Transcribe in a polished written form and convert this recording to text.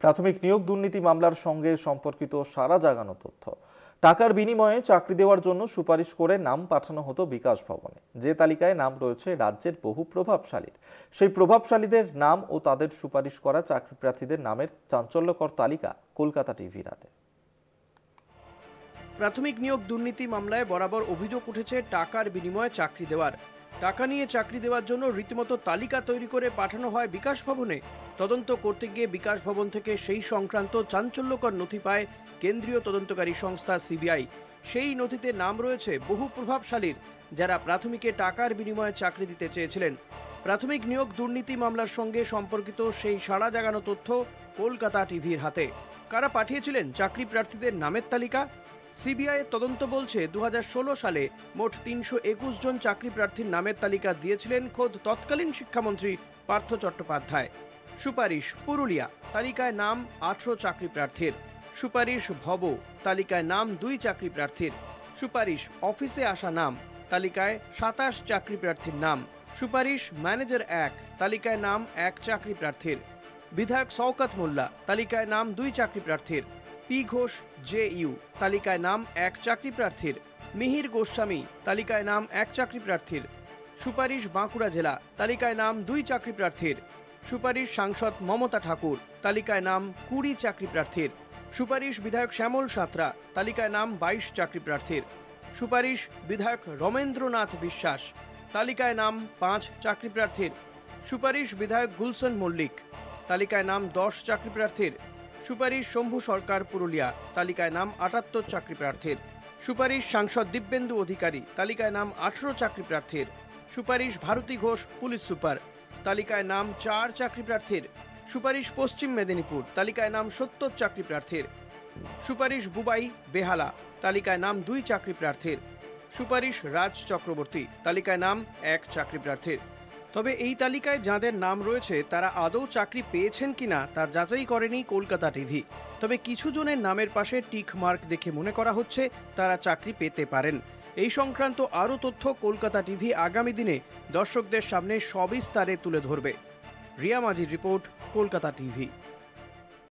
প্রাথমিক নিয়োগ দুর্নীতি মামলার সঙ্গে সম্পর্কিত সাড়া জাগানো তথ্য। টাকার বিনিময়ে চাকরি দেওয়ার জন্য সুপারিশ করে নাম পাঠানো হতো বিকাশ ভবনে। যে তালিকায় নাম রয়েছে রাজ্যের বহু প্রভাবশালীর, সেই প্রভাবশালীদের নাম ও তাদের সুপারিশ করা চাকরি প্রার্থীদের নামের চাঞ্চল্যকর তালিকা কলকাতা টিভির হাতে। প্রাথমিক নিয়োগ দুর্নীতি মামলায় বরাবর অভিযোগ উঠেছে টাকার বিনিময়ে চাকরি দেওয়ার। টাকা নিয়ে চাকরি দেওয়ার জন্য রীতিমতো তালিকা তৈরি করে পাঠানো হয় বিকাশ ভবনে। তদন্ত করতে গিয়ে বিকাশ ভবন থেকে সেই সংক্রান্ত চাঞ্চল্যকর নথি পায় কেন্দ্রীয় তদন্তকারী সংস্থা সিবিআই। সেই নথিতে নাম রয়েছে বহু প্রভাবশালীর, যারা প্রাথমিকে টাকার বিনিময়ে চাকরি দিতে চেয়েছিলেন। প্রাথমিক নিয়োগ দুর্নীতি মামলার সঙ্গে সম্পর্কিত সেই সাড়া জাগানো তথ্য কলকাতা টিভির হাতে। কারা পাঠিয়েছিলেন চাকরি প্রার্থীদের নামের তালিকা? সিবিআই তদন্ত বলছে 2016 সালে মোট 321 জন চাকরি প্রার্থীর নামের তালিকা দিয়েছিলেন খোদ তৎকালীন শিক্ষামন্ত্রী পার্থ চট্টোপাধ্যায়। সুপারিশ পুরুলিয়া, তালিকায় নাম 18 চাকরি প্রার্থীর। সুপারিশ ভব, তালিকায় নাম 2 চাকরি প্রার্থীর। সুপারিশ অফিসে আসা নাম, তালিকায় 27 চাকরি প্রার্থীর নাম। সুপারিশ ম্যানেজার 1, তালিকায় নাম 1 চাকরি প্রার্থীর। বিধায়ক শওকত মোল্লা, তালিকায় নাম 2 চাকরি প্রার্থীর। পি ঘোষ জেইউ, তালিকায় নাম 1 চাকরি প্রার্থীর। মিহির গোস্বামী, তালিকায় নাম 1 চাকরি প্রার্থীর। সুপারিশ বাঁকুড়া জেলা, তালিকায় নাম 2 চাকরি প্রার্থীর। সুপারিশ সাংসদ মমতা ঠাকুর, তালিকায় নাম 20 চাকরি প্রার্থীর। সুপারিশ বিধায়ক শ্যামল সাঁতরা, তালিকায় নাম 22 চাকরি প্রার্থীর। সুপারিশ বিধায়ক রমেন্দ্রনাথ বিশ্বাস, তালিকায় নাম 5 চাকরি প্রার্থীর। সুপারিশ বিধায়ক গুলশন মল্লিক, তালিকায় নাম 10 চাকরি প্রার্থীর। সুপারিশ শম্ভু সরকার পুরুলিয়া, তালিকায় নাম 78 চাকরি প্রার্থীর। সুপারিশ সাংসদ দিব্যেন্দু অধিকারী, তালিকায় নাম 18 চাকরি প্রার্থীর। সুপারিশ ভারতী ঘোষ পুলিশ সুপার, তালিকায় নাম 4 চাকরি প্রার্থীর। সুপারিশ পশ্চিম মেদিনীপুর, তালিকায় নাম 70 চাকরি প্রার্থীর। সুপারিশ বুবাই বেহালা, তালিকায় নাম 2 চাকরি প্রার্থীর। সুপারিশ রাজ চক্রবর্তী, তালিকায় নাম 1 চাকরি প্রার্থীর। তবে এই তালিকায় যাঁদের নাম রয়েছে তারা আদৌ চাকরি পেয়েছেন কিনা তা যাচাই করেনি কলকাতা টিভি। তবে কিছু জনের নামের পাশে টিক মার্ক দেখে মনে করা হচ্ছে তারা চাকরি পেতে পারেন। এই সংক্রান্ত আরও তথ্য কলকাতা টিভি আগামী দিনে দর্শকদের সামনে সবিস্তারে তুলে ধরবে। রিয়া মাঝির রিপোর্ট, কলকাতা টিভি।